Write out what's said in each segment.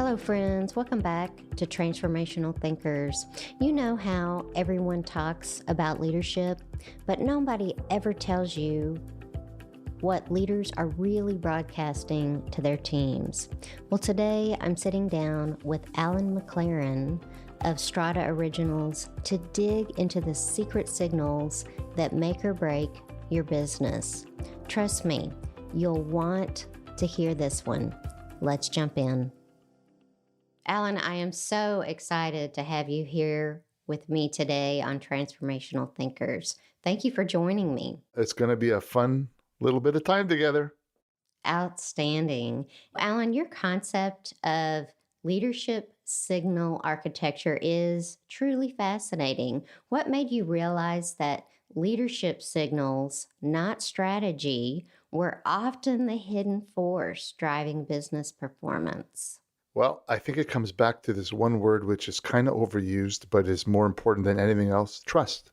Hello, friends. Welcome back to Transformational Thinkers. You know how everyone talks about leadership, but nobody ever tells you what leaders are really broadcasting to their teams. Well, today I'm sitting down with Alan McLaren of Strata Originals to dig into the secret signals that make or break your business. Trust me, you'll want to hear this one. Let's jump in. Alan, I am so excited to have you here with me today on Transformational Thinkers. Thank you for joining me. It's going to be a fun little bit of time together. Outstanding. Alan, your concept of leadership signal architecture is truly fascinating. What made you realize that leadership signals, not strategy, were often the hidden force driving business performance? Well, I think it comes back to this one word, which is kind of overused, but is more important than anything else: trust.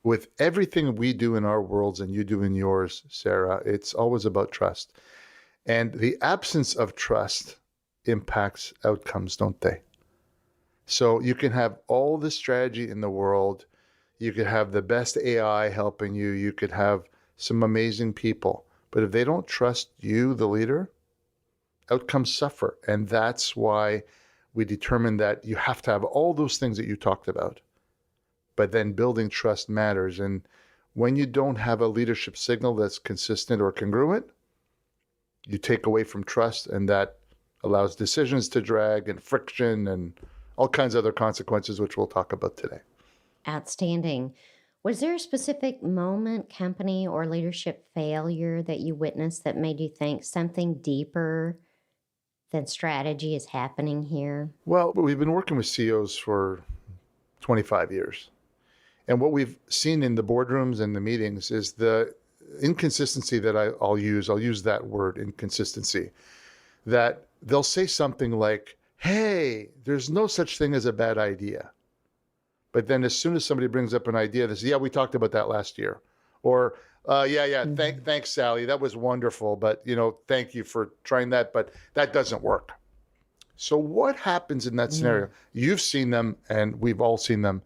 With everything we do in our worlds and you do in yours, Sarah, it's always about trust. And the absence of trust impacts outcomes, don't they? So you can have all the strategy in the world. You could have the best AI helping you. You could have some amazing people. But if they don't trust you, the leader, outcomes suffer. And that's why we determined that you have to have all those things that you talked about. But then building trust matters. And when you don't have a leadership signal that's consistent or congruent, you take away from trust, and that allows decisions to drag and friction and all kinds of other consequences, which we'll talk about today. Outstanding. Was there a specific moment, company, or leadership failure that you witnessed that made you think something deeper than strategy is happening here? Well, we've been working with CEOs for 25 years. And what we've seen in the boardrooms and the meetings is the inconsistency that I'll use that word, inconsistency, that they'll say something like, hey, there's no such thing as a bad idea. But then as soon as somebody brings up an idea, they say, yeah, we talked about that last year. Or, thanks, Sally. That was wonderful. But, thank you for trying that. But that doesn't work. So what happens in that scenario? You've seen them and we've all seen them.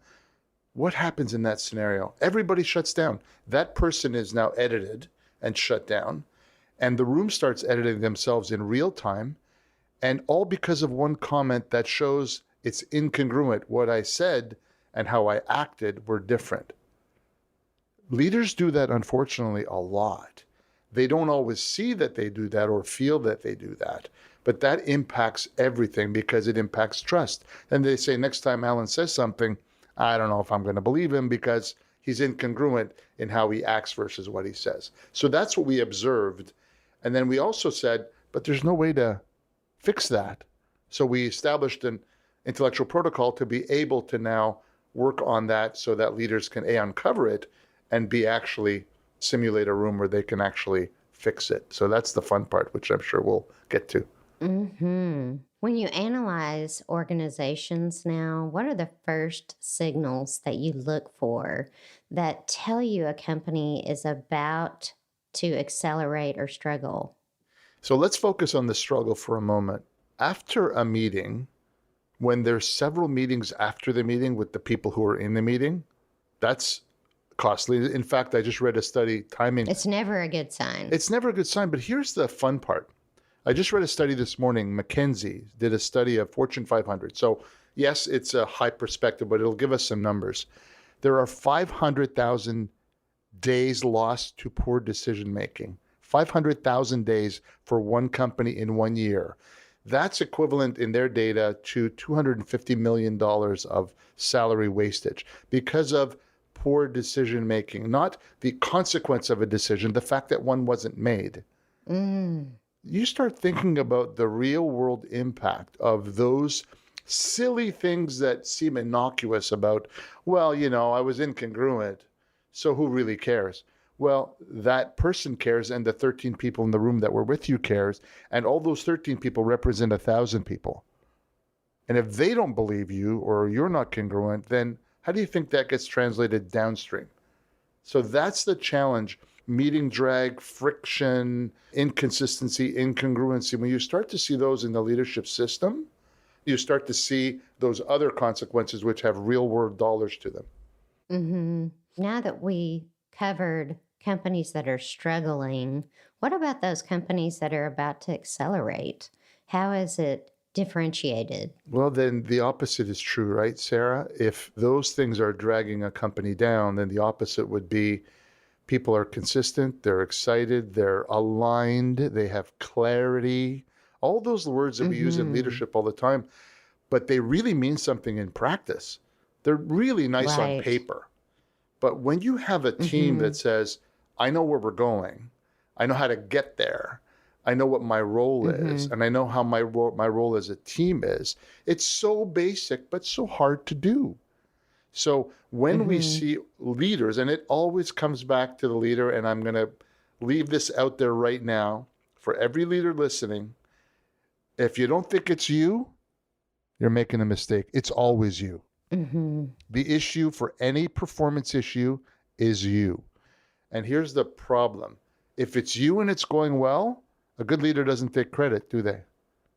What happens in that scenario? Everybody shuts down. That person is now edited and shut down. And the room starts editing themselves in real time. And all because of one comment that shows it's incongruent. What I said and how I acted were different. Leaders do that, unfortunately, a lot. They don't always see that they do that or feel that they do that, but that impacts everything because it impacts trust. And they say, next time Alan says something, I don't know if I'm going to believe him because he's incongruent in how he acts versus what he says. So that's what we observed. And then we also said, but there's no way to fix that. So we established an intellectual protocol to be able to now work on that so that leaders can uncover it and actually simulate a room where they can actually fix it. So that's the fun part, which I'm sure we'll get to. When you analyze organizations now, what are the first signals that you look for that tell you a company is about to accelerate or struggle? So let's focus on the struggle for a moment. After a meeting, when there's several meetings after the meeting with the people who are in the meeting, that's costly. In fact, I just read a study, timing. It's never a good sign. It's never a good sign, but here's the fun part. I just read a study this morning. McKinsey did a study of Fortune 500. So yes, it's a high perspective, but it'll give us some numbers. There are 500,000 days lost to poor decision-making. 500,000 days for one company in 1 year. That's equivalent in their data to $250 million of salary wastage because of poor decision-making, not the consequence of a decision, the fact that one wasn't made. You start thinking about the real-world impact of those silly things that seem innocuous about, well, I was incongruent, so who really cares? Well, that person cares, and the 13 people in the room that were with you cares, and all those 13 people represent 1,000 people. And if they don't believe you or you're not congruent, then how do you think that gets translated downstream? So that's the challenge. meeting drag, friction, inconsistency, incongruency, when you start to see those in the leadership system, you start to see those other consequences which have real world dollars to them. Mm-hmm. Now that we covered companies that are struggling, what about those companies that are about to accelerate? How is it differentiated? Well, then the opposite is true, right, Sarah? If those things are dragging a company down, then the opposite would be people are consistent, they're excited, they're aligned, they have clarity. All those words that we use in leadership all the time, but they really mean something in practice. They're really nice on Right. paper. But when you have a team that says, I know where we're going, I know how to get there, I know what my role is, and I know how my role as a team is, it's so basic, but so hard to do. So when we see leaders, and it always comes back to the leader, and I'm going to leave this out there right now for every leader listening. If you don't think it's you, you're making a mistake. It's always you. The issue for any performance issue is you. And here's the problem. If it's you and it's going well, a good leader doesn't take credit, do they?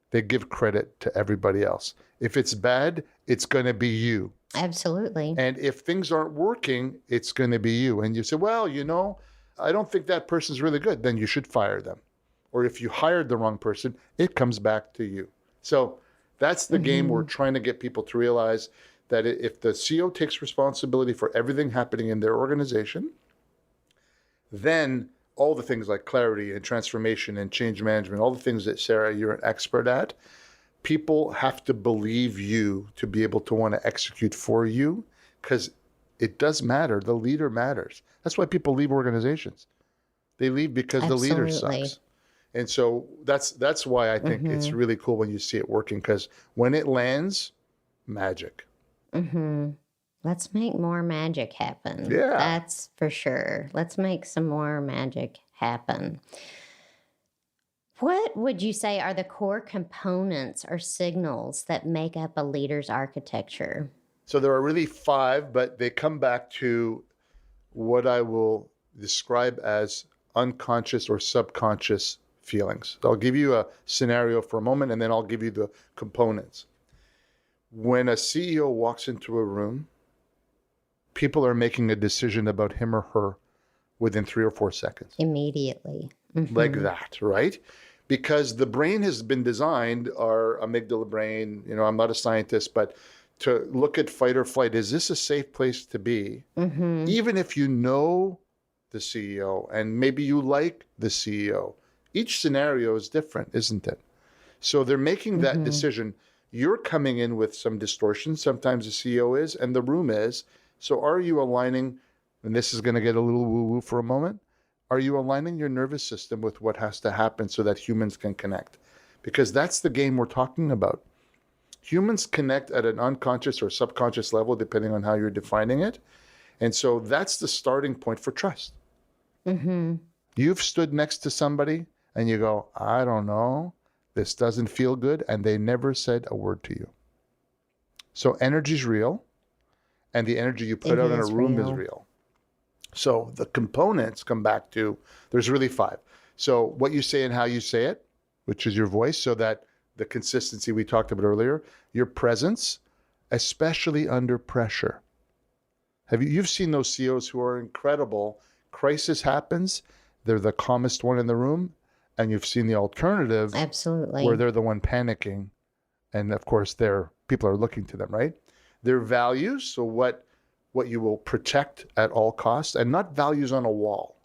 They give credit to everybody else. If it's bad, it's going to be you. Absolutely. And if things aren't working, it's going to be you. And you say, well, I don't think that person's really good. Then you should fire them. Or if you hired the wrong person, it comes back to you. So that's the game we're trying to get people to realize, that if the CEO takes responsibility for everything happening in their organization, then all the things like clarity and transformation and change management, all the things that, Sarah, you're an expert at, people have to believe you to be able to want to execute for you, because it does matter. The leader matters. That's why people leave organizations. They leave because the leader sucks. And so that's why I think it's really cool when you see it working, because when it lands, magic. Let's make more magic happen. Yeah. That's for sure. Let's make some more magic happen. What would you say are the core components or signals that make up a leader's architecture? So there are really 5, but they come back to what I will describe as unconscious or subconscious feelings. So I'll give you a scenario for a moment, and then I'll give you the components. When a CEO walks into a room, people are making a decision about him or her within 3 or 4 seconds. Immediately. Like that, right? Because the brain has been designed, our amygdala brain, I'm not a scientist, but to look at fight or flight. Is this a safe place to be? Even if you know the CEO and maybe you like the CEO, each scenario is different, isn't it? So they're making that decision. You're coming in with some distortion. Sometimes the CEO is, and the room is. So are you aligning, and this is going to get a little woo-woo for a moment, are you aligning your nervous system with what has to happen so that humans can connect? Because that's the game we're talking about. Humans connect at an unconscious or subconscious level, depending on how you're defining it. And so that's the starting point for trust. You've stood next to somebody and you go, I don't know, this doesn't feel good, and they never said a word to you. So energy's real, and the energy you put out in a room is real. So the components come back to, there's really 5. So what you say and how you say it, which is your voice, so that the consistency we talked about earlier, your presence, especially under pressure. You've seen those CEOs who are incredible. Crisis happens, they're the calmest one in the room, and you've seen the alternative, Absolutely, where they're the one panicking, and of course people are looking to them, right? Their values, so what you will protect at all costs, and not values on a wall,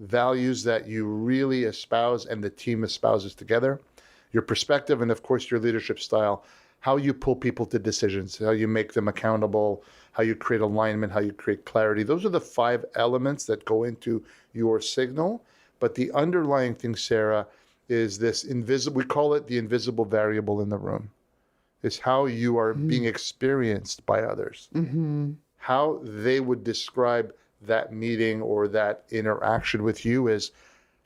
values that you really espouse and the team espouses together, your perspective, and of course your leadership style, how you pull people to decisions, how you make them accountable, how you create alignment, how you create clarity. Those are the 5 elements that go into your signal. But the underlying thing, Sarah, is this invisible, we call it the invisible variable in the room. It's how you are being experienced by others. How they would describe that meeting or that interaction with you is,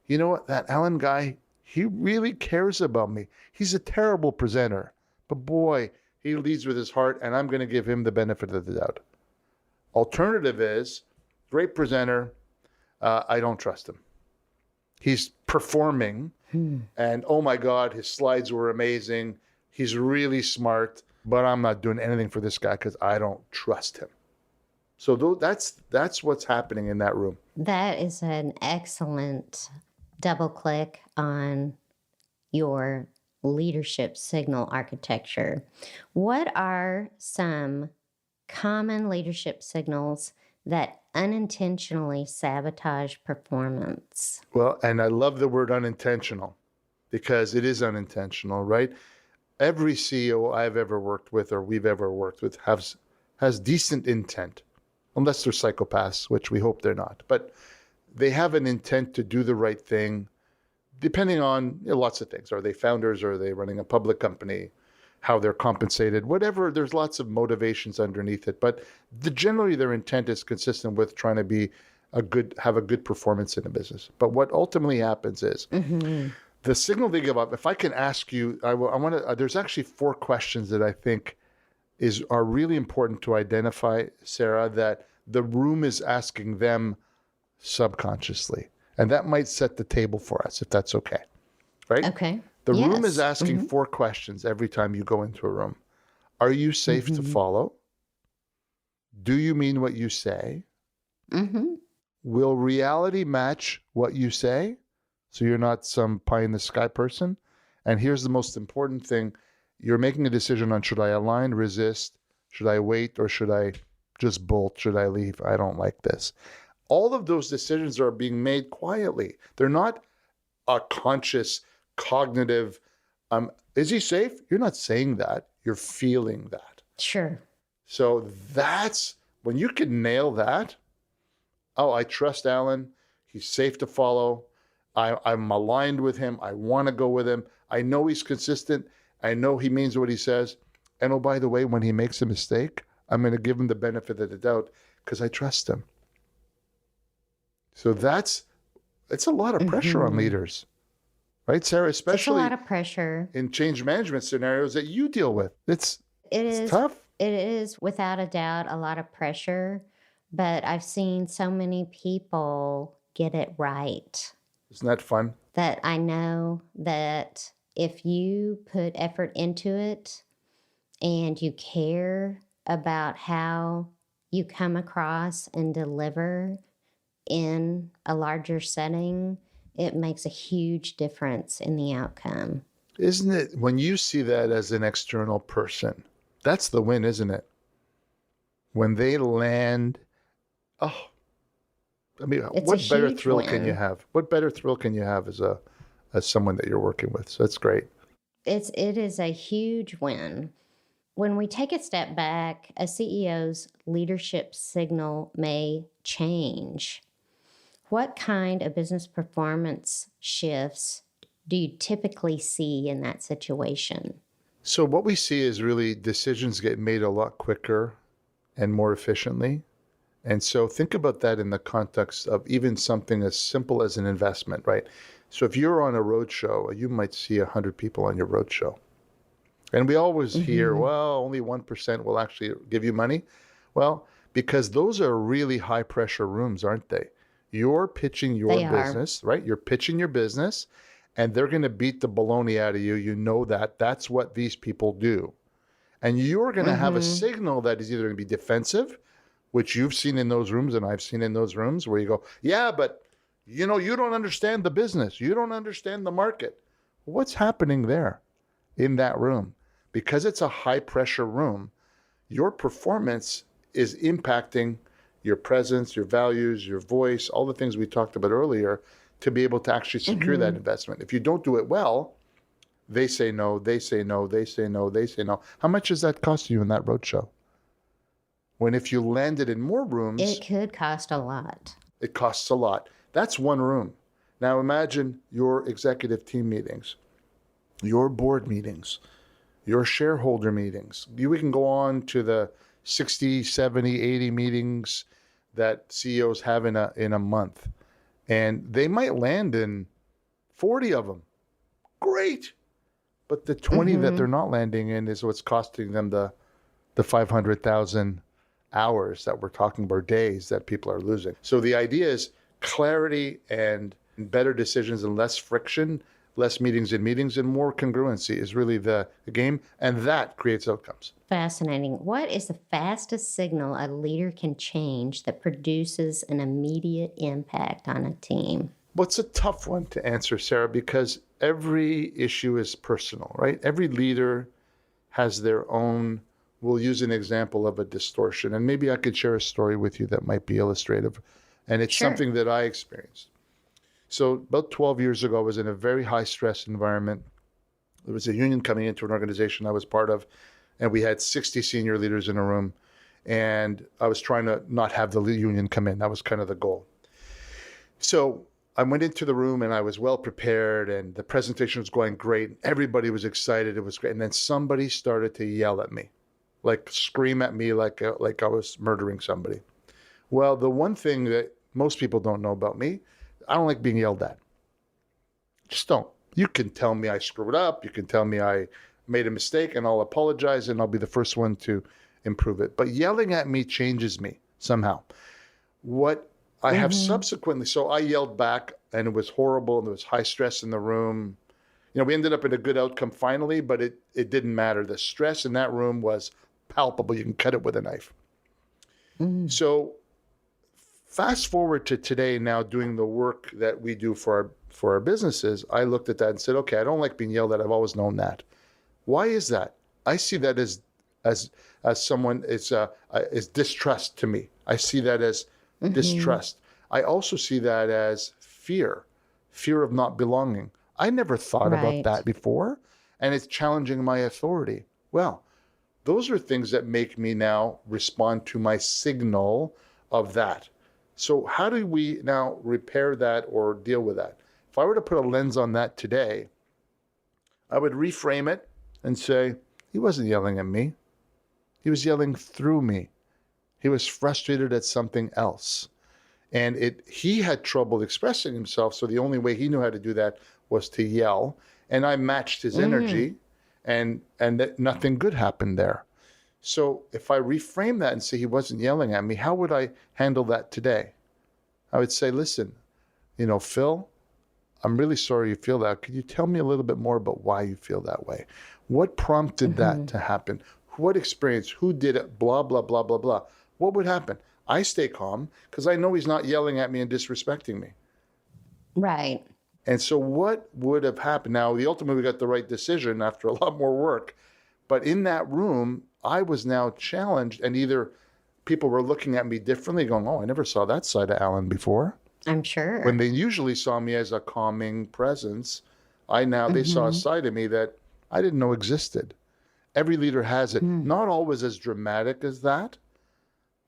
you know what, that Alan guy, he really cares about me. He's a terrible presenter, but boy, he leads with his heart, and I'm going to give him the benefit of the doubt. Alternative is, great presenter, I don't trust him. He's performing, and oh my God, his slides were amazing. He's really smart, but I'm not doing anything for this guy because I don't trust him. So that's what's happening in that room. That is an excellent double click on your leadership signal architecture. What are some common leadership signals that unintentionally sabotage performance? Well, and I love the word unintentional because it is unintentional, right? Every CEO I've ever worked with or we've ever worked with has decent intent, unless they're psychopaths, which we hope they're not. But they have an intent to do the right thing, depending on lots of things. Are they founders? Are they running a public company? How they're compensated? Whatever. There's lots of motivations underneath it. But generally, their intent is consistent with trying to have a good performance in a business. But what ultimately happens is the signal they give up. If I can ask you, I want to. There's actually 4 questions that I think are really important to identify, Sara, that the room is asking them subconsciously. And that might set the table for us, if that's okay. Right? Okay. The room is asking 4 questions every time you go into a room. Are you safe to follow? Do you mean what you say? Will reality match what you say? So you're not some pie in the sky person. And here's the most important thing. You're making a decision on, should I align, resist? Should I wait, or should I just bolt? Should I leave? I don't like this. All of those decisions are being made quietly. They're not a conscious, cognitive, is he safe? You're not saying that. You're feeling that. Sure. So that's, when you can nail that, oh, I trust Alan. He's safe to follow. I'm aligned with him. I want to go with him. I know he's consistent. I know he means what he says. And oh, by the way, when he makes a mistake, I'm going to give him the benefit of the doubt because I trust him. So it's a lot of pressure on leaders, right, Sara? Especially it's a lot of pressure in change management scenarios that you deal with. It's tough. It is without a doubt a lot of pressure, but I've seen so many people get it right. Isn't that fun? That I know that if you put effort into it and you care about how you come across and deliver in a larger setting, it makes a huge difference in the outcome. Isn't it? When you see that as an external person, that's the win, isn't it? When they land, I mean, what better thrill can you have? What better thrill can you have as someone that you're working with? So that's great. It is a huge win. When we take a step back, a CEO's leadership signal may change. What kind of business performance shifts do you typically see in that situation? So what we see is really decisions get made a lot quicker and more efficiently. And so think about that in the context of even something as simple as an investment, right? So if you're on a roadshow, you might see 100 people on your roadshow. And we always hear, well, only 1% will actually give you money. Well, because those are really high pressure rooms, aren't they? You're pitching your business, right? You're pitching your business, and they're going to beat the baloney out of you. You know that. That's what these people do. And you're going to have a signal that is either going to be defensive, which you've seen in those rooms and I've seen in those rooms, where you go, yeah, but you don't understand the business. You don't understand the market. What's happening there in that room? Because it's a high pressure room, your performance is impacting your presence, your values, your voice, all the things we talked about earlier, to be able to actually secure that investment. If you don't do it well, they say no, they say no, they say no, they say no. How much does that cost you in that roadshow? When if you landed in more rooms, it could cost a lot. It costs a lot. That's one room. Now imagine your executive team meetings, your board meetings, your shareholder meetings. We can go on to the 60, 70, 80 meetings that CEOs have in a month. And they might land in 40 of them. Great. But the 20 that they're not landing in is what's costing them the 500,000 hours that we're talking about, days that people are losing. So the idea is clarity and better decisions and less friction, less meetings and more congruency is really the game, and that creates outcomes. Fascinating. What is the fastest signal a leader can change that produces an immediate impact on a team? What's a tough one to answer, Sarah, because every issue is personal, right? Every leader has their own. We'll use an example of a distortion, and maybe I could share a story with you that might be illustrative. And it's Sure. something that I experienced. So about 12 years ago, I was in a very high stress environment. There was a union coming into an organization I was part of, and we had 60 senior leaders in a room. And I was trying to not have the union come in. That was kind of the goal. So I went into the room and I was well prepared and the presentation was going great. Everybody was excited. It was great. And then somebody started to yell at me, like scream at me like I was murdering somebody. Well, the one thing that most people don't know about me, I don't like being yelled at. Just don't. You can tell me I screwed up. You can tell me I made a mistake and I'll apologize and I'll be the first one to improve it. But yelling at me changes me somehow. What I have subsequently, so I yelled back and it was horrible and there was high stress in the room. You know, we ended up in a good outcome finally, but it didn't matter. The stress in that room was palpable. You can cut it with a knife. So fast forward to today, now doing the work that we do for our businesses, I looked at that and said, okay, I don't like being yelled at. I've always known that. Why is that? I see that as someone is distrust to me. I see that as distrust. I also see that as fear of not belonging. I never thought about that before, and it's challenging my authority. Well, those are things that make me now respond to my signal of that. So how do we now repair that or deal with that? If I were to put a lens on that today, I would reframe it and say, he wasn't yelling at me. He was yelling through me. He was frustrated at something else. And he had trouble expressing himself, so the only way he knew how to do that was to yell. And I matched his energy, and that nothing good happened there. So if I reframe that and say he wasn't yelling at me, how would I handle that today? I would say, listen, Phil, I'm really sorry you feel that. Could you tell me a little bit more about why you feel that way? What prompted that to happen? What experience? Who did it? Blah, blah, blah, blah, blah. What would happen? I stay calm because I know he's not yelling at me and disrespecting me. Right. And so what would have happened? Now, ultimately, we got the right decision after a lot more work. But in that room, I was now challenged, and either people were looking at me differently, going, oh, I never saw that side of Alan before. I'm sure. When they usually saw me as a calming presence, they saw a side of me that I didn't know existed. Every leader has it. Not always as dramatic as that,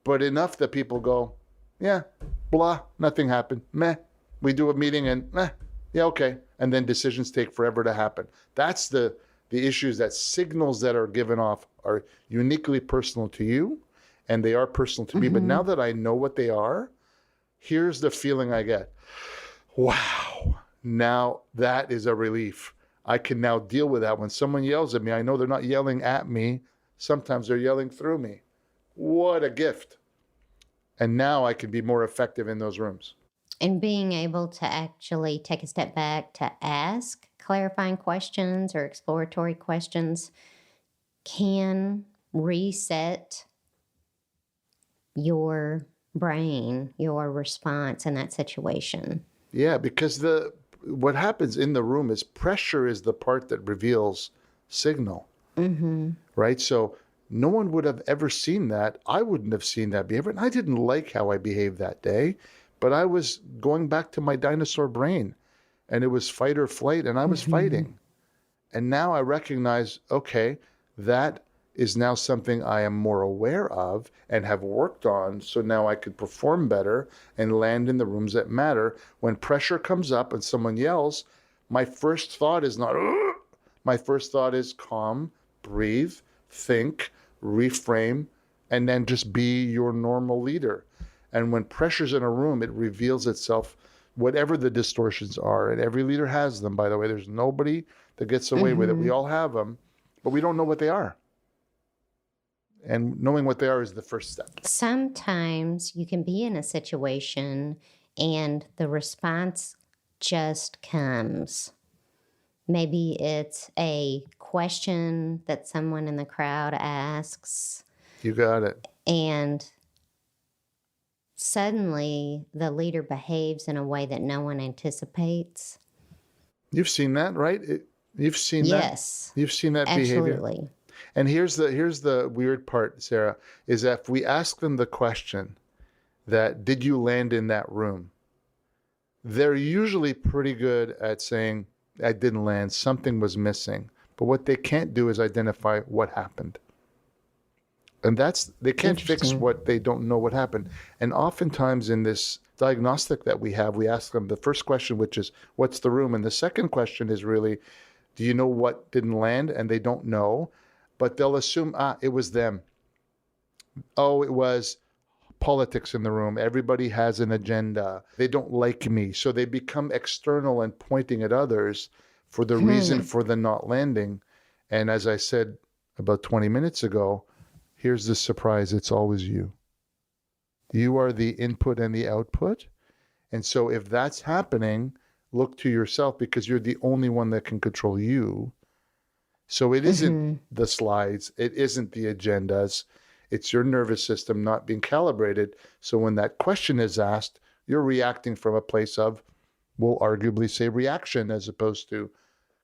but enough that people go, yeah, blah, nothing happened. Meh. We do a meeting and meh, yeah, okay. And then decisions take forever to happen. That's the issues, that signals that are given off are uniquely personal to you, and they are personal to me. But now that I know what they are, here's the feeling I get. Wow, now that is a relief. I can now deal with that. When someone yells at me, I know they're not yelling at me. Sometimes they're yelling through me. What a gift. And now I can be more effective in those rooms. And being able to actually take a step back to ask clarifying questions or exploratory questions can reset your brain, your response in that situation. Yeah, because what happens in the room is pressure is the part that reveals signal, right? So no one would have ever seen that. I wouldn't have seen that behavior. And I didn't like how I behaved that day, but I was going back to my dinosaur brain, and it was fight or flight, and I was fighting. And now I recognize, okay, that is now something I am more aware of and have worked on. So now I could perform better and land in the rooms that matter. When pressure comes up and someone yells, my first thought is not, ugh! My first thought is calm, breathe, think, reframe, and then just be your normal leader. And when pressure's in a room, it reveals itself, whatever the distortions are. And every leader has them, by the way. There's nobody that gets away with it. We all have them, but we don't know what they are. And knowing what they are is the first step. Sometimes you can be in a situation and the response just comes. Maybe it's a question that someone in the crowd asks. You got it. And suddenly the leader behaves in a way that no one anticipates. You've seen that, right? You've seen Yes. that. You've seen that Absolutely. behavior. And here's the weird part, Sarah, is that if we ask them the question that, did you land in that room? They're usually pretty good at saying, I didn't land, something was missing. But what they can't do is identify what happened. And they can't fix what they don't know what happened. And oftentimes in this diagnostic that we have, we ask them the first question, which is, what's the room? And the second question is really, do you know what didn't land? And they don't know, but they'll assume, it was them. Oh, it was politics in the room. Everybody has an agenda. They don't like me. So they become external and pointing at others for the reason for the not landing. And as I said about 20 minutes ago, here's the surprise. It's always you. You are the input and the output. And so if that's happening, look to yourself because you're the only one that can control you. So it isn't the slides. It isn't the agendas. It's your nervous system not being calibrated. So when that question is asked, you're reacting from a place of, we'll arguably say reaction as opposed to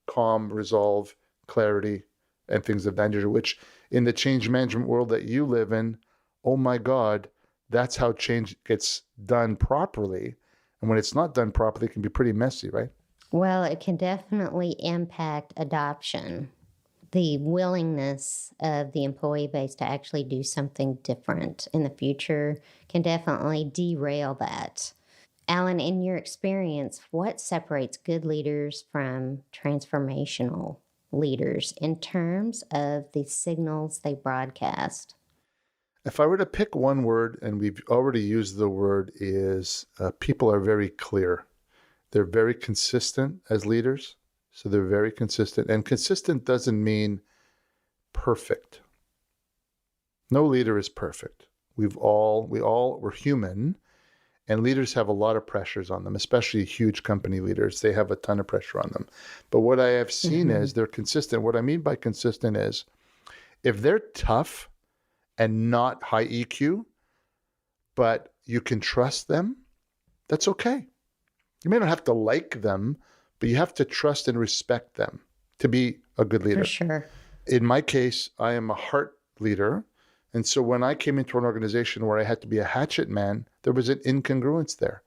calm, resolve, clarity, and things of that nature, which in the change management world that you live in, oh my God, that's how change gets done properly. And when it's not done properly, it can be pretty messy, right? Well, it can definitely impact adoption. The willingness of the employee base to actually do something different in the future can definitely derail that. Alan, in your experience, what separates good leaders from transformational leaders in terms of the signals they broadcast? If I were to pick one word, and we've already used the word, is people are very clear. They're very consistent as leaders. So they're very consistent. And consistent doesn't mean perfect. No leader is perfect. We're human, and leaders have a lot of pressures on them, especially huge company leaders. They have a ton of pressure on them. But what I have seen is they're consistent. What I mean by consistent is if they're tough and not high EQ, but you can trust them, that's okay. You may not have to like them, but you have to trust and respect them to be a good leader. For sure. In my case, I am a heart leader. And so when I came into an organization where I had to be a hatchet man, there was an incongruence there.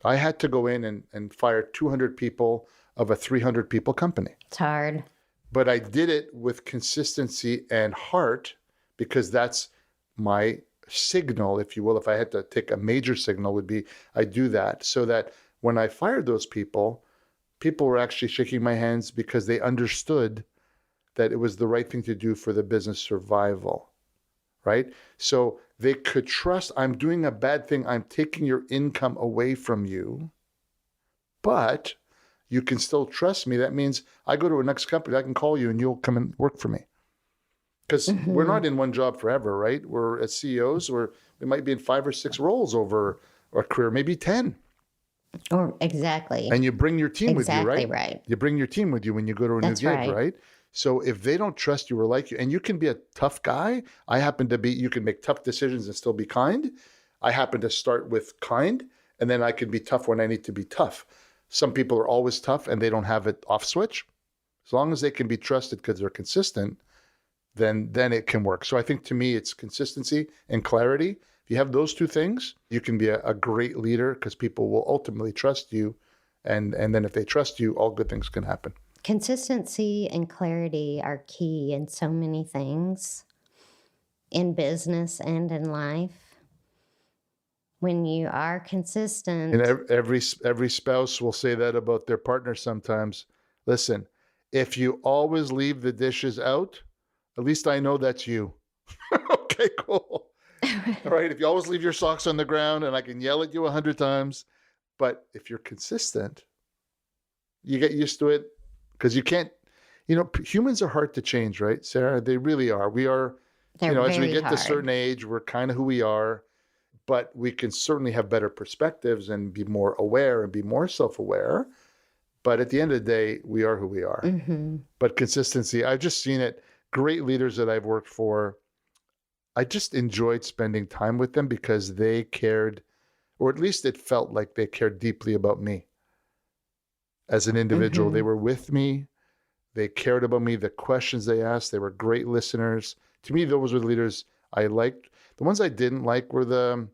I had to go in and fire 200 people of a 300 people company. It's hard. But I did it with consistency and heart because that's my signal, if you will. If I had to take a major signal would be, I do that so that when I fired those people were actually shaking my hands because they understood that it was the right thing to do for the business survival, right? So they could trust, I'm doing a bad thing. I'm taking your income away from you, but you can still trust me. That means I go to a next company, I can call you and you'll come and work for me. Because we're not in one job forever, right? We're as CEOs, we might be in 5 or 6 roles over our career, maybe 10. Or exactly. And you bring your team with you, right? Exactly right. You bring your team with you when you go to a new gig, right? So if they don't trust you or like you, and you can be a tough guy, you can make tough decisions and still be kind. I happen to start with kind, and then I can be tough when I need to be tough. Some people are always tough and they don't have it off switch. As long as they can be trusted because they're consistent, then it can work. So I think to me, it's consistency and clarity. If you have those two things, you can be a great leader because people will ultimately trust you. And then if they trust you, all good things can happen. Consistency and clarity are key in so many things in business and in life. When you are consistent. And every spouse will say that about their partner sometimes. Listen, if you always leave the dishes out, at least I know that's you. Okay, cool. All right. If you always leave your socks on the ground and I can yell at you 100 times, but if you're consistent, you get used to it because you can't, humans are hard to change, right, Sarah? They really are. We are, They're as we get hard. to a certain age, we're kind of who we are. but we can certainly have better perspectives and be more aware and be more self-aware. But at the end of the day, we are who we are. Mm-hmm. But consistency, I've just seen it. Great leaders that I've worked for, I just enjoyed spending time with them because they cared, or at least it felt like they cared deeply about me as an individual. Mm-hmm. They were with me. They cared about me. The questions they asked, they were great listeners. To me, those were the leaders I liked. The ones I didn't like were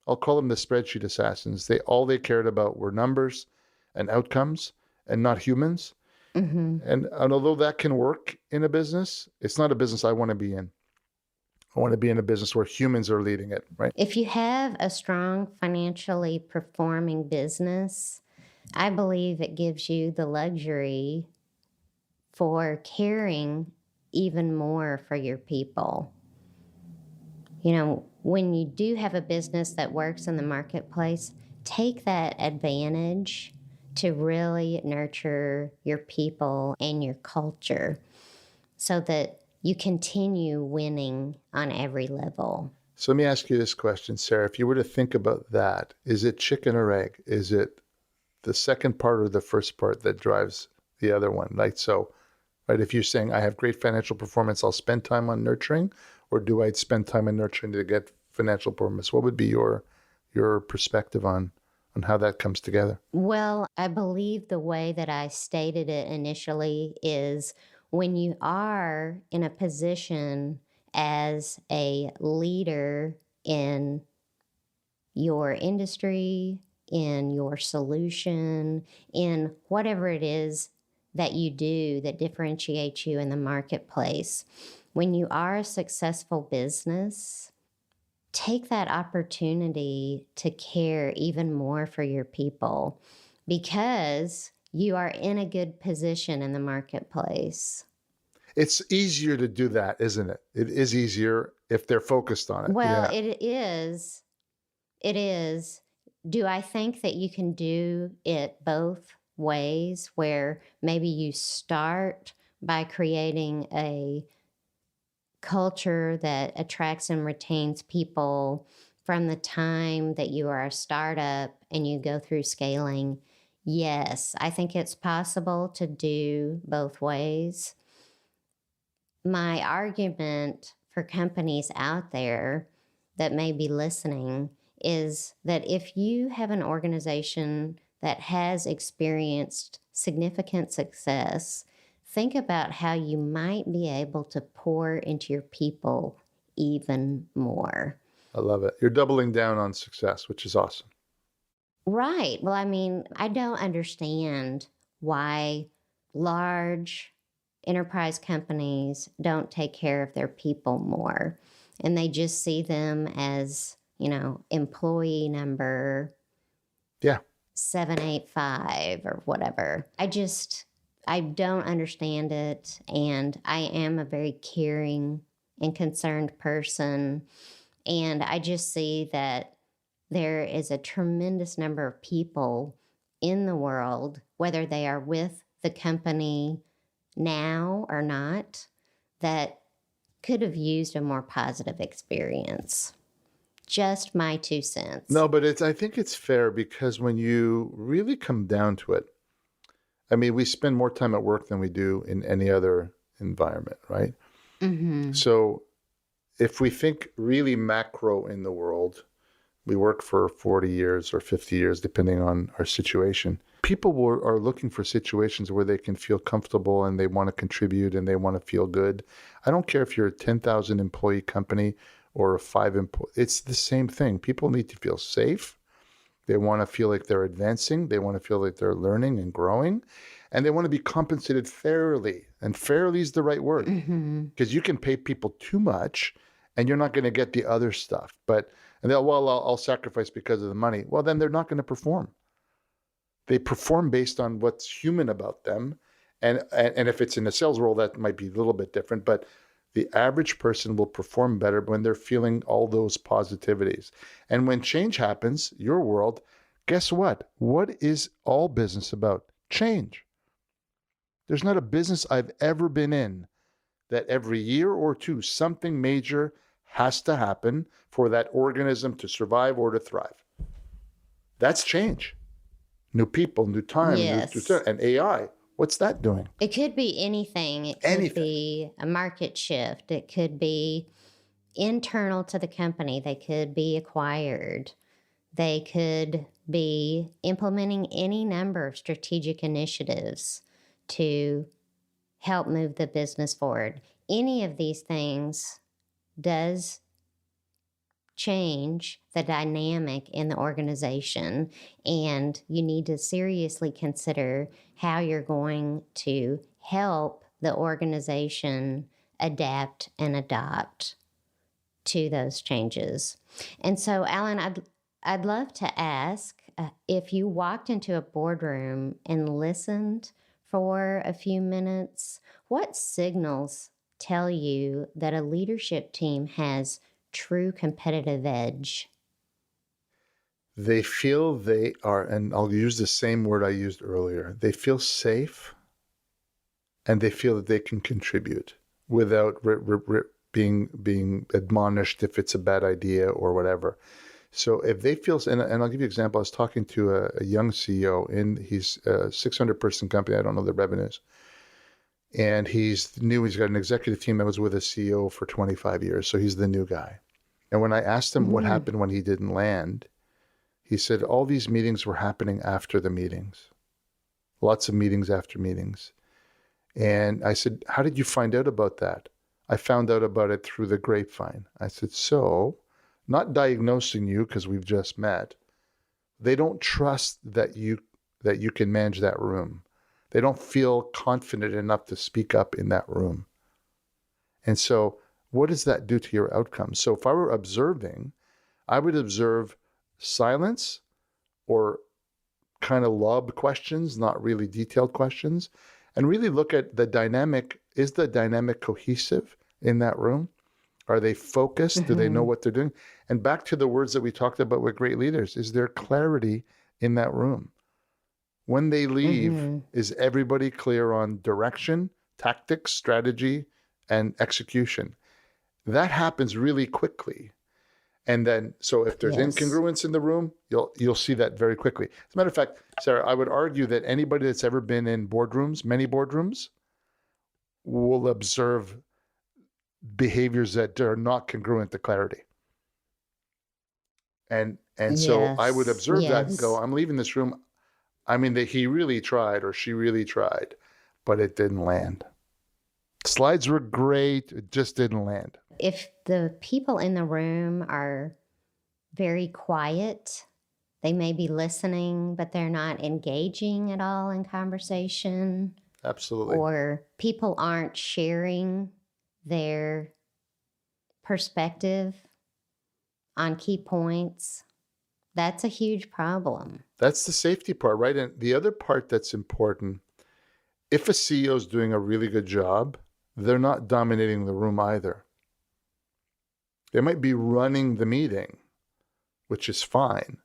I'll call them the spreadsheet assassins. All they cared about were numbers and outcomes and not humans. Mm-hmm. And although that can work in a business, it's not a business I want to be in. I want to be in a business where humans are leading it, right? If you have a strong financially performing business, I believe it gives you the luxury for caring even more for your people. You know, when you do have a business that works in the marketplace, take that advantage to really nurture your people and your culture so that you continue winning on every level. So let me ask you this question, Sarah. If you were to think about that, is it chicken or egg? Is it the second part or the first part that drives the other one? Right? So, right, if you're saying I have great financial performance, I'll spend time on nurturing, or do I spend time on nurturing to get financial performance? What would be your perspective on how that comes together? Well, I believe the way that I stated it initially is when you are in a position as a leader in your industry, in your solution, in whatever it is that you do that differentiates you in the marketplace, when you are a successful business, take that opportunity to care even more for your people because you are in a good position in the marketplace. It's easier to do that, isn't it? It is easier if they're focused on it. Well, Yeah. it is. It is. Do I think that you can do it both ways where maybe you start by creating a culture that attracts and retains people from the time that you are a startup and you go through scaling? Yes, I think it's possible to do both ways. My argument for companies out there that may be listening is that if you have an organization that has experienced significant success, think about how you might be able to pour into your people even more. I love it. You're doubling down on success, which is awesome. Right. Well, I mean, I don't understand why large enterprise companies don't take care of their people more. And they just see them as, employee number Yeah. 785 or whatever. I don't understand it. And I am a very caring and concerned person. And I just see that there is a tremendous number of people in the world, whether they are with the company now or not, that could have used a more positive experience. Just my 2 cents. No, but I think it's fair because when you really come down to it, I mean, we spend more time at work than we do in any other environment, right? Mm-hmm. So if we think really macro in the world, we work for 40 years or 50 years, depending on our situation. People are looking for situations where they can feel comfortable and they want to contribute and they want to feel good. I don't care if you're a 10,000 employee company or a 5 employee. It's the same thing. People need to feel safe. They want to feel like they're advancing. They want to feel like they're learning and growing. And they want to be compensated fairly. And fairly is the right word. Because you can pay people too much and you're not going to get the other stuff. And they'll, well, I'll sacrifice because of the money. Well, then they're not going to perform. They perform based on what's human about them. And if it's in a sales role, that might be a little bit different. But the average person will perform better when they're feeling all those positivities. And when change happens, your world, guess what? What is all business about? Change. There's not a business I've ever been in that every year or two, something major has to happen for that organism to survive or to thrive. That's change. New people, new time, Yes. and AI. What's that doing? It could be anything. It could be a market shift. It could be internal to the company. They could be acquired. They could be implementing any number of strategic initiatives to help move the business forward. Any of these things does change the dynamic in the organization, and you need to seriously consider how you're going to help the organization adapt and adopt to those changes. And so, Alan, I'd love to ask if you walked into a boardroom and listened for a few minutes, what signals tell you that a leadership team has true competitive edge? They feel they are, and I'll use the same word I used earlier, they feel safe and they feel that they can contribute without being admonished if it's a bad idea or whatever. So if they feel, and I'll give you an example, I was talking to a young CEO he's a 600-person company, I don't know the revenues. And he's new. He's got an executive team that was with a CEO for 25 years. So he's the new guy. And when I asked him what happened when he didn't land, he said all these meetings were happening after the meetings. Lots of meetings after meetings. And I said, how did you find out about that? I found out about it through the grapevine. I said, so not diagnosing you because we've just met. They don't trust that you can manage that room. They don't feel confident enough to speak up in that room. And so what does that do to your outcomes? So if I were observing, I would observe silence or kind of lob questions, not really detailed questions, and really look at the dynamic. Is the dynamic cohesive in that room? Are they focused? Do they know what they're doing? And back to the words that we talked about with great leaders, is there clarity in that room? When they leave, is everybody clear on direction, tactics, strategy, and execution? That happens really quickly. And then, so if there's incongruence in the room, you'll see that very quickly. As a matter of fact, Sarah, I would argue that anybody that's ever been in boardrooms, many boardrooms, will observe behaviors that are not congruent to clarity. And so I would observe that and go, I'm leaving this room. I mean, he really tried or she really tried, but it didn't land. Slides were great. It just didn't land. If the people in the room are very quiet, they may be listening, but they're not engaging at all in conversation. Absolutely. Or people aren't sharing their perspective on key points. That's a huge problem. That's the safety part, right? And the other part that's important, if a CEO is doing a really good job, they're not dominating the room either. They might be running the meeting, which is fine,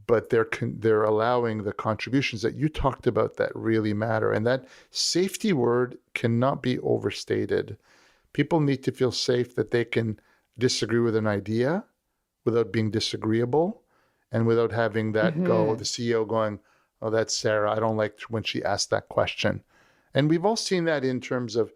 but they're allowing the contributions that you talked about that really matter. And that safety word cannot be overstated. People need to feel safe that they can disagree with an idea without being disagreeable and without having that the CEO going, oh, that's Sarah. I don't like when she asked that question. And we've all seen that in terms of,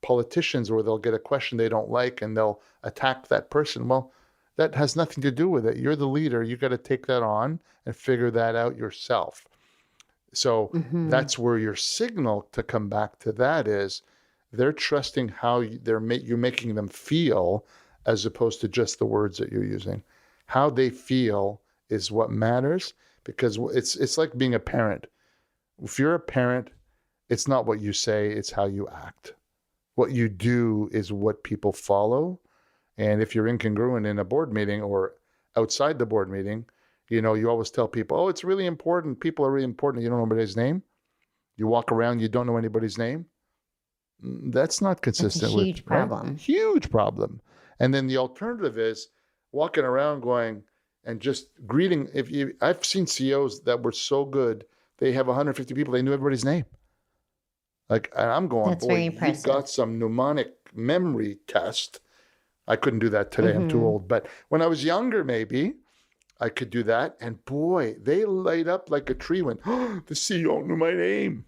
politicians where they'll get a question they don't like and they'll attack that person. Well, that has nothing to do with it. You're the leader. You got to take that on and figure that out yourself. So that's where your signal to come back to that is they're trusting how you're making them feel as opposed to just the words that you're using. How they feel is what matters, because it's like being a parent. If you're a parent, it's not what you say, it's how you act. What you do is what people follow. And if you're incongruent in a board meeting or outside the board meeting, you always tell people, oh, it's really important. People are really important. You don't know anybody's name. You walk around, you don't know anybody's name. That's not consistent. That's a huge problem. Right? Huge problem. And then the alternative is walking around going and just greeting. I've seen CEOs that were so good, they have 150 people, they knew everybody's name. Like, I'm going, that's boy, very impressive. You've got some mnemonic memory test I couldn't do that today. I'm too old. But when I was younger, maybe I could do that. And boy, they light up like a tree when the CEO knew my name.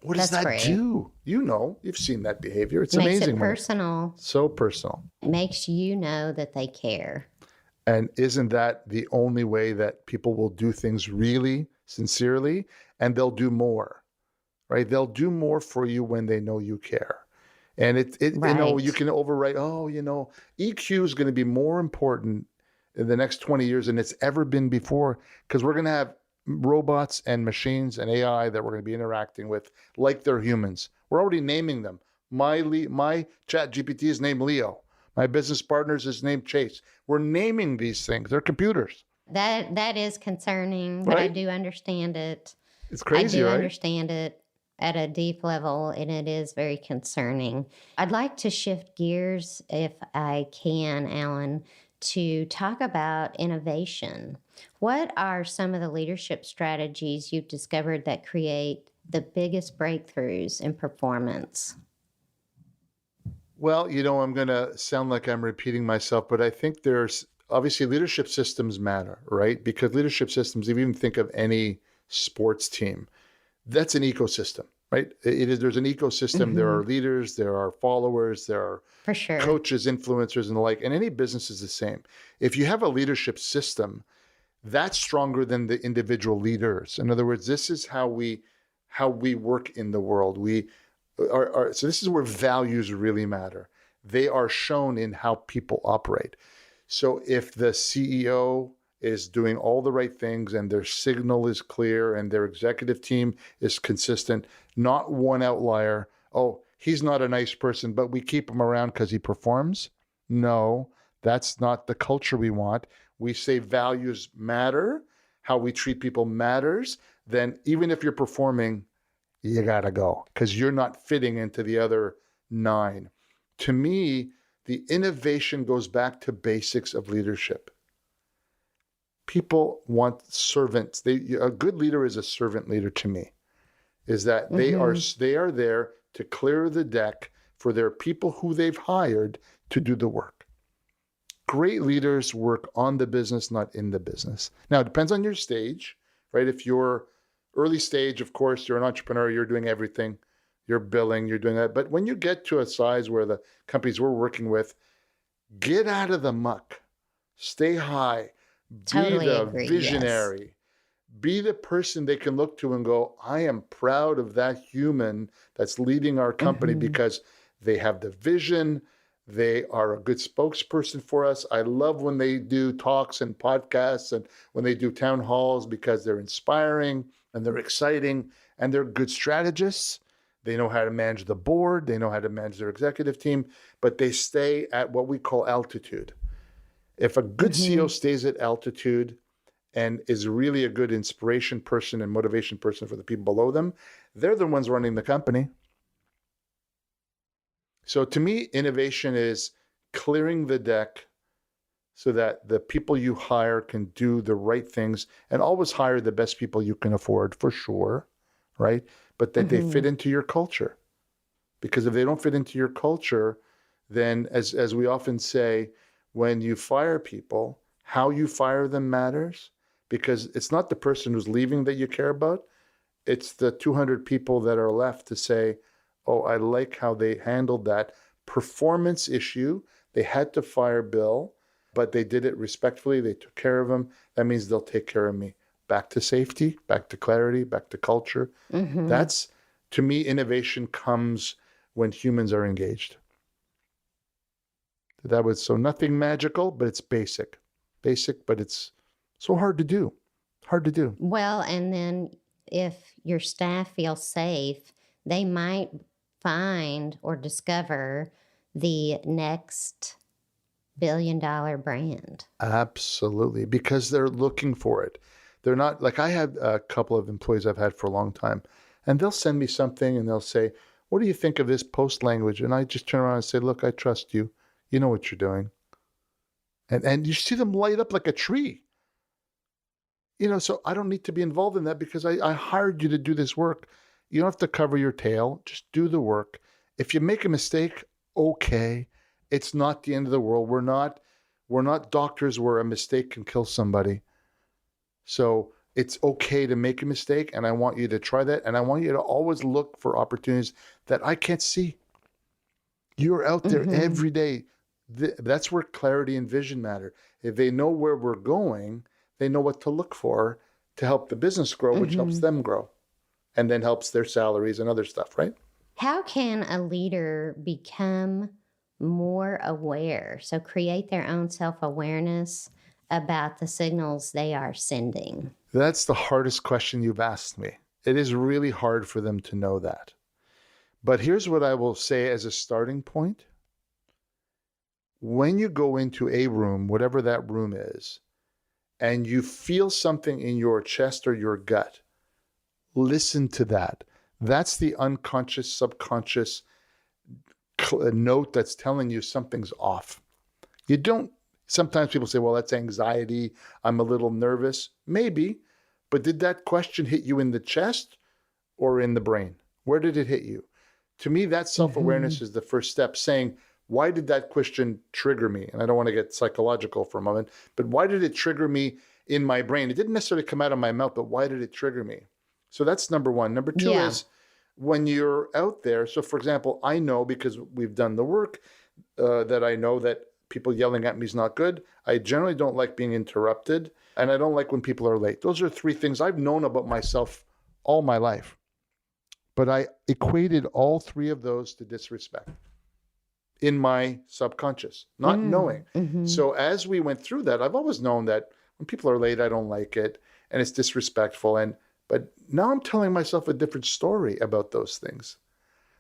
What does That's that great. do? You've seen that behavior. It's Makes amazing. it personal. So personal. Makes you know that they care. And isn't that the only way that people will do things really sincerely? And they'll do more, right? They'll do more for you when they know you care. And Right. you can overwrite, EQ is going to be more important in the next 20 years than it's ever been before, because we're going to have robots and machines and AI that we're going to be interacting with like they're humans. We're already naming them. My chat GPT is named Leo. My business partners is named Chase. We're naming these things. They're computers. That is concerning, but I Right? do understand it. It's crazy, I do right? understand it at a deep level, and it is very concerning. I'd like to shift gears, if I can, Alan, to talk about innovation. What are some of the leadership strategies you've discovered that create the biggest breakthroughs in performance? Well, I'm going to sound like I'm repeating myself, but I think there's obviously leadership systems matter, right? Because leadership systems, if you even think of any sports team, that's an ecosystem, right? There's an ecosystem. There are leaders, there are followers, there are For sure. coaches, influencers, and the like. And any business is the same. If you have a leadership system, that's stronger than the individual leaders. In other words, this is how we work in the world. So this is where values really matter. They are shown in how people operate. So if the CEO is doing all the right things and their signal is clear and their executive team is consistent, not one outlier, he's not a nice person, but we keep him around because he performs. No, that's not the culture we want. We say values matter, how we treat people matters. Then even if you're performing, you got to go because you're not fitting into the other 9. To me, the innovation goes back to basics of leadership. People want servants. A good leader is a servant leader to me, is that they are there to clear the deck for their people who they've hired to do the work. Great leaders work on the business, not in the business. Now, it depends on your stage, right? If you're early stage, of course, you're an entrepreneur, you're doing everything, you're billing, you're doing that. But when you get to a size where the companies we're working with, get out of the muck, stay high, Totally be the agree, visionary, yes. Be the person they can look to and go, I am proud of that human that's leading our company because they have the vision. They are a good spokesperson for us. I love when they do talks and podcasts and when they do town halls because they're inspiring and they're exciting and they're good strategists. They know how to manage the board. They know how to manage their executive team, but they stay at what we call altitude. If a good CEO stays at altitude and is really a good inspiration person and motivation person for the people below them, they're the ones running the company. So to me, innovation is clearing the deck so that the people you hire can do the right things, and always hire the best people you can afford, for sure, right? But that they fit into your culture. Because if they don't fit into your culture, then as we often say, when you fire people, how you fire them matters, because it's not the person who's leaving that you care about. It's the 200 people that are left to say, oh, I like how they handled that performance issue. They had to fire Bill, but they did it respectfully. They took care of him. That means they'll take care of me. Back to safety, back to clarity, back to culture. That's, to me, innovation comes when humans are engaged. That was so nothing magical, but it's basic. Basic, but it's so hard to do. Hard to do. Well, and then if your staff feels safe, they might find or discover the next billion-dollar brand. Absolutely, because they're looking for it. They're not, like, I had a couple of employees I've had for a long time, and they'll send me something and they'll say, what do you think of this post language? And I just turn around and say, look, I trust you. You know what you're doing. And you see them light up like a tree. So I don't need to be involved in that because I hired you to do this work. You don't have to cover your tail. Just do the work. If you make a mistake, okay. It's not the end of the world. We're not doctors where a mistake can kill somebody. So it's okay to make a mistake, and I want you to try that. And I want you to always look for opportunities that I can't see. You're out there every day. That's where clarity and vision matter. If they know where we're going, they know what to look for to help the business grow, which helps them grow and then helps their salaries and other stuff, right? How can a leader become more aware? So create their own self-awareness about the signals they are sending. That's the hardest question you've asked me. It is really hard for them to know that. But here's what I will say as a starting point. When you go into a room, whatever that room is, and you feel something in your chest or your gut, listen to that. That's the unconscious, subconscious note that's telling you something's off. You don't, sometimes people say, well, that's anxiety. I'm a little nervous. Maybe, but did that question hit you in the chest or in the brain? Where did it hit you? To me, that self-awareness is the first step, saying, why did that question trigger me? And I don't want to get psychological for a moment, but why did it trigger me in my brain? It didn't necessarily come out of my mouth, but why did it trigger me? So that's number one. Number two is when you're out there. So for example, I know, because we've done the work, that I know that people yelling at me is not good. I generally don't like being interrupted, and I don't like when people are late. Those are three things I've known about myself all my life. But I equated all three of those to disrespect in my subconscious, not knowing. So as we went through that, I've always known that when people are late, I don't like it, and it's disrespectful. But now I'm telling myself a different story about those things.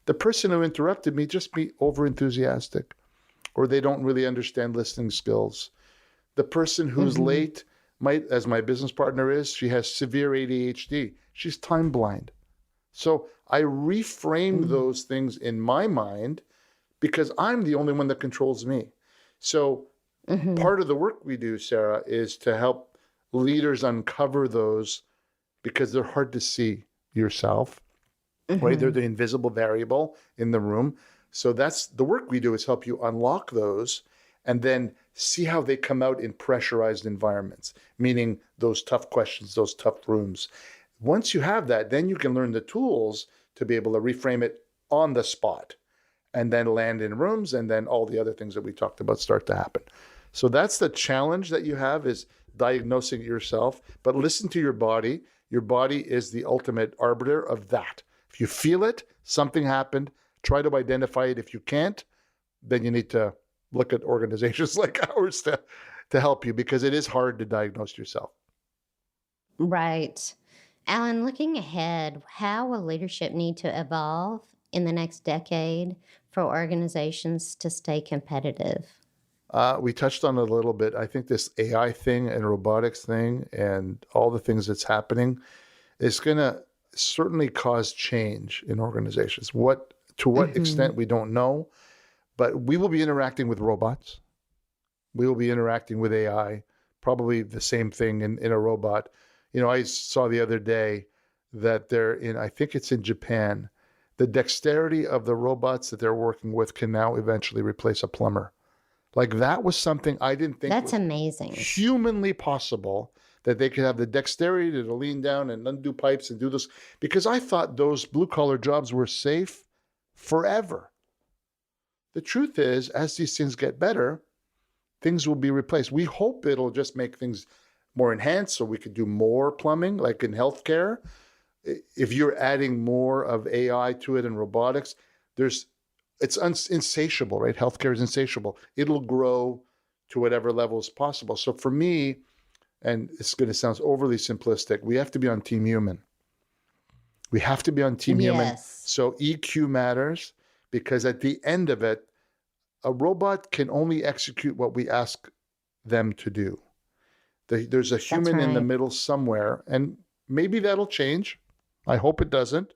The person who interrupted me just be overenthusiastic, or they don't really understand listening skills. The person who's late might, as my business partner is, she has severe ADHD. She's time blind. So I reframe those things in my mind because I'm the only one that controls me. So part of the work we do, Sarah, is to help leaders uncover those, because they're hard to see yourself, right? They're the invisible variable in the room. So that's the work we do, is help you unlock those and then see how they come out in pressurized environments, meaning those tough questions, those tough rooms. Once you have that, then you can learn the tools to be able to reframe it on the spot and then land in rooms, and then all the other things that we talked about start to happen. So that's the challenge that you have, is diagnosing it yourself, but listen to your body. Your body is the ultimate arbiter of that. If you feel it, something happened, try to identify it. If you can't, then you need to look at organizations like ours to help you, because it is hard to diagnose yourself. Right. Alan, looking ahead, how will leadership need to evolve in the next decade for organizations to stay competitive? We touched on it a little bit. I think this AI thing and robotics thing and all the things that's happening is going to certainly cause change in organizations. To what extent, we don't know, but we will be interacting with robots. We will be interacting with AI, probably the same thing in a robot. You know, I saw the other day that I think it's in Japan, the dexterity of the robots that they're working with can now eventually replace a plumber. Like, that was something I didn't think That's was amazing. Humanly possible, that they could have the dexterity to lean down and undo pipes and do this, because I thought those blue collar jobs were safe forever. The truth is, as these things get better, things will be replaced. We hope it'll just make things more enhanced so we could do more plumbing, like in healthcare. If you're adding more of AI to it and robotics, it's insatiable, right? Healthcare is insatiable. It'll grow to whatever level is possible. So for me, and it's going to sound overly simplistic, we have to be on team human. We have to be on team human. So EQ matters, because at the end of it, a robot can only execute what we ask them to do. There's a human in the middle somewhere, and maybe that'll change. I hope it doesn't.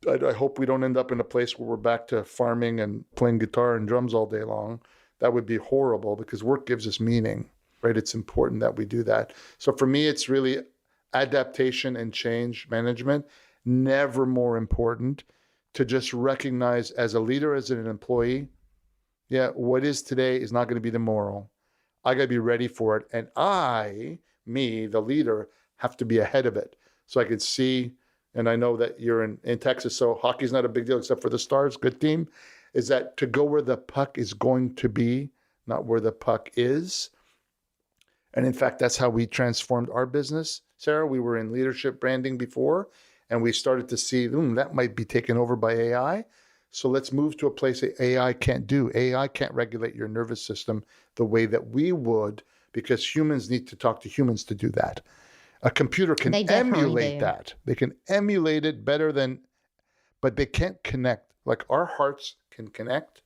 I hope we don't end up in a place where we're back to farming and playing guitar and drums all day long. That would be horrible, because work gives us meaning, right? It's important that we do that. So for me, it's really adaptation and change management. Never more important to just recognize, as a leader, as an employee, Yeah, what is today is not going to be tomorrow. I got to be ready for it. And me, the leader, have to be ahead of it. So I can see, and I know that you're in Texas, so hockey's not a big deal except for the Stars, good team, is that to go where the puck is going to be, not where the puck is. And in fact, that's how we transformed our business, Sarah. We were in leadership branding before, and we started to see that might be taken over by AI. So let's move to a place that AI can't do. AI can't regulate your nervous system the way that we would, because humans need to talk to humans to do that. A computer can emulate that. They can emulate it better than, but they can't connect. Like our hearts can connect.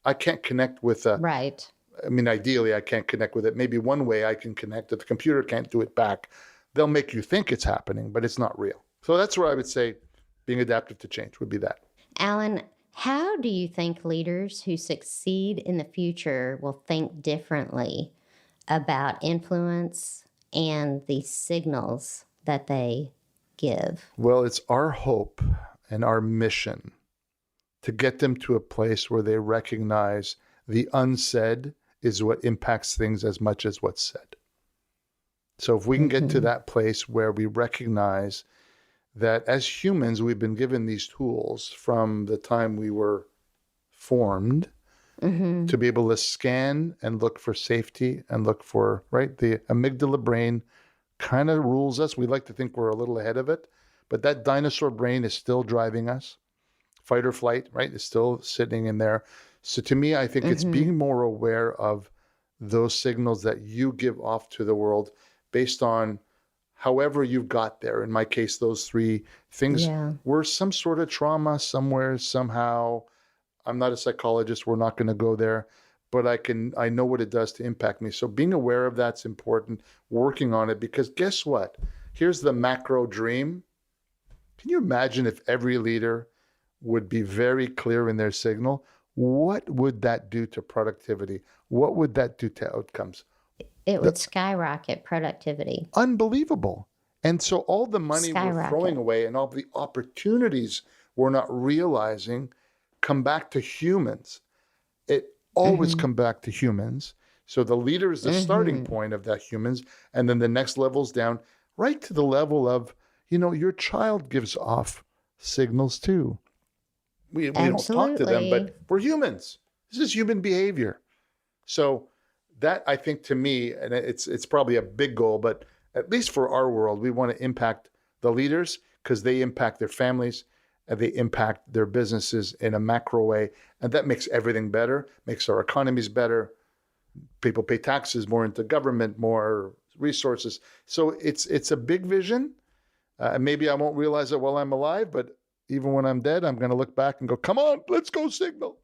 I can't connect with right. I mean, ideally, I can't connect with it. Maybe one way I can connect it. The computer can't do it back. They'll make you think it's happening, but it's not real. So that's where I would say being adaptive to change would be that. Alan, how do you think leaders who succeed in the future will think differently about influence and the signals that they give? Well, it's our hope and our mission to get them to a place where they recognize the unsaid is what impacts things as much as what's said. So if we can get to that place where we recognize that as humans, we've been given these tools from the time we were formed to be able to scan and look for safety and look for, right? The amygdala brain kind of rules us. We like to think we're a little ahead of it, but that dinosaur brain is still driving us. Fight or flight, right? Is still sitting in there. So to me, I think it's being more aware of those signals that you give off to the world based on however you got there. In my case, those three things were some sort of trauma somewhere, somehow. I'm not a psychologist. We're not going to go there, but I know what it does to impact me. So being aware of that's important, working on it, because guess what? Here's the macro dream. Can you imagine if every leader would be very clear in their signal? What would that do to productivity? What would that do to outcomes? It would skyrocket productivity. Unbelievable. And so all the money we're throwing away and all the opportunities we're not realizing come back to humans. It always come back to humans. So the leader is the starting point of that humans. And then the next level's down right to the level of, your child gives off signals too. We don't talk to them, but we're humans. This is human behavior. So that, I think, to me, and it's probably a big goal, but at least for our world, we want to impact the leaders because they impact their families and they impact their businesses in a macro way. And that makes everything better, makes our economies better. People pay taxes more into government, more resources. So it's a big vision. Maybe I won't realize it while I'm alive, but even when I'm dead, I'm going to look back and go, come on, let's go signal.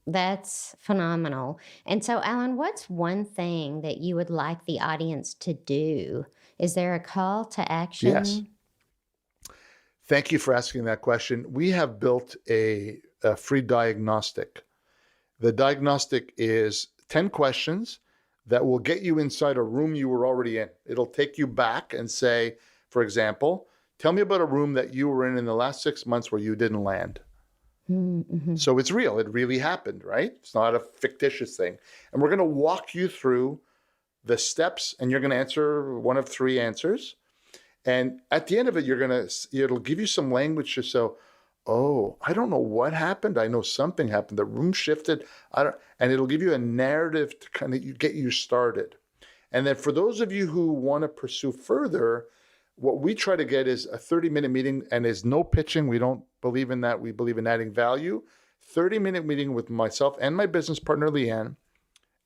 That's phenomenal. And so, Alan, what's one thing that you would like the audience to do? Is there a call to action? Yes. Thank you for asking that question. We have built a free diagnostic. The diagnostic is 10 questions that will get you inside a room you were already in. It'll take you back and say, for example, tell me about a room that you were in the last 6 months where you didn't land. So it's real. It really happened, right? It's not a fictitious thing. And we're going to walk you through the steps, and you're going to answer one of 3 answers. And at the end of it, it'll give you some language to say, oh, I don't know what happened. I know something happened. The room shifted. And it'll give you a narrative to kind of get you started. And then for those of you who want to pursue further, what we try to get is a 30-minute meeting, and there's no pitching. We don't believe in that. We believe in adding value. 30-minute meeting with myself and my business partner, Leanne,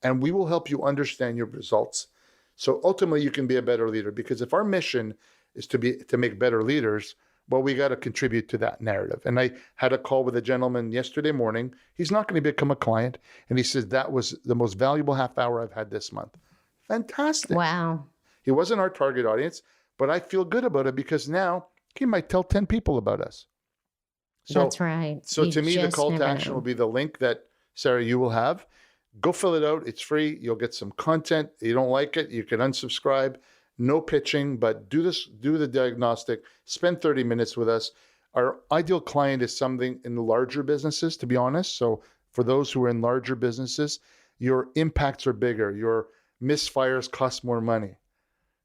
and we will help you understand your results. So ultimately, you can be a better leader, because if our mission is to make better leaders, well, we got to contribute to that narrative. And I had a call with a gentleman yesterday morning. He's not going to become a client. And he said, that was the most valuable half hour I've had this month. Fantastic. Wow. He wasn't our target audience, but I feel good about it because now he might tell 10 people about us. So, that's right. So to me, the call to action will be the link that, Sarah, you will have. Go fill it out. It's free. You'll get some content. You don't like it, you can unsubscribe. No pitching, but do the diagnostic. Spend 30 minutes with us. Our ideal client is something in the larger businesses, to be honest. So For those who are in larger businesses, your impacts are bigger. Your misfires cost more money.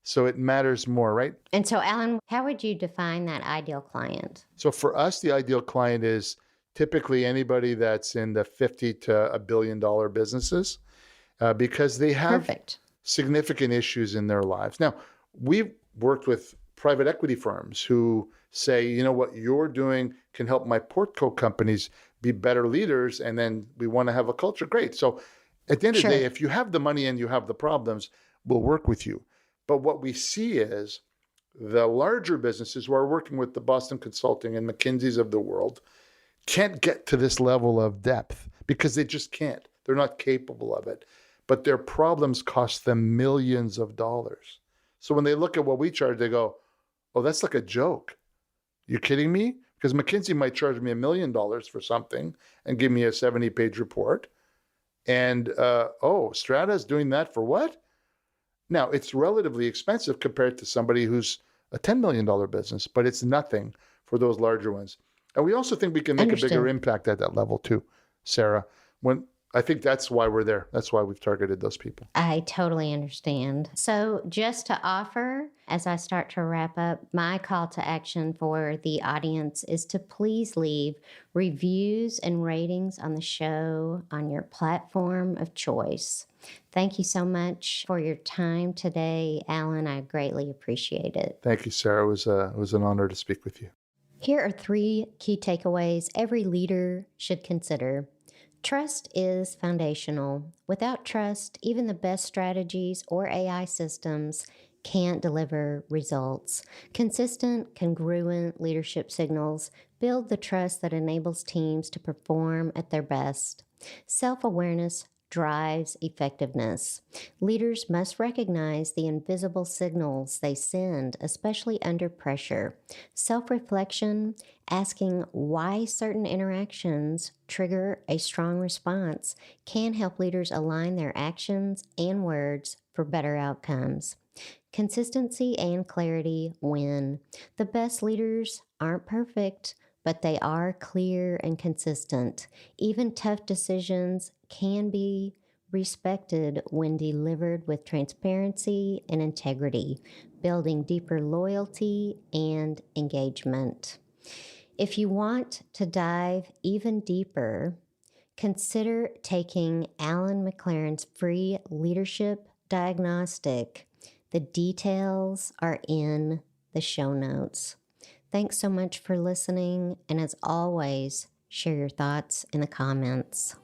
So it matters more, right? And so, Alan, how would you define that ideal client? So for us, the ideal client is typically anybody that's in the 50 to $1 billion businesses because they have Perfect. significant issues in their lives. Now, we've worked with private equity firms who say, you know, what you're doing can help my portco companies be better leaders, and then we want to have a culture. Great. So at the end of the day, if you have the money and you have the problems, we'll work with you. But what we see is the larger businesses who are working with the Boston Consulting and McKinsey's of the world can't get to this level of depth because they just can't. They're not capable of it. But their problems cost them millions of dollars. So when they look at what we charge, they go, oh, that's like a joke. You're kidding me? Because McKinsey might charge me $1 million for something and give me a 70-page report. And, Strata's doing that for what? Now, it's relatively expensive compared to somebody who's a $10 million business, but it's nothing for those larger ones. And we also think we can make a bigger impact at that level too, Sarah. I think that's why we're there. That's why we've targeted those people. I totally understand. So just to offer, as I start to wrap up, my call to action for the audience is to please leave reviews and ratings on the show on your platform of choice. Thank you so much for your time today, Alan. I greatly appreciate it. Thank you, Sarah. It was an honor to speak with you. Here are 3 key takeaways every leader should consider. Trust is foundational. Without trust, even the best strategies or AI systems can't deliver results. Consistent, congruent leadership signals build the trust that enables teams to perform at their best. Self-awareness drives effectiveness. Leaders must recognize the invisible signals they send, especially under pressure. Self-reflection, asking why certain interactions trigger a strong response, can help leaders align their actions and words for better outcomes. Consistency and clarity win. The best leaders aren't perfect, but they are clear and consistent. Even tough decisions can be respected when delivered with transparency and integrity, building deeper loyalty and engagement. If you want to dive even deeper, consider taking Alan McLaren's free leadership diagnostic. The details are in the show notes. Thanks so much for listening, and as always, share your thoughts in the comments.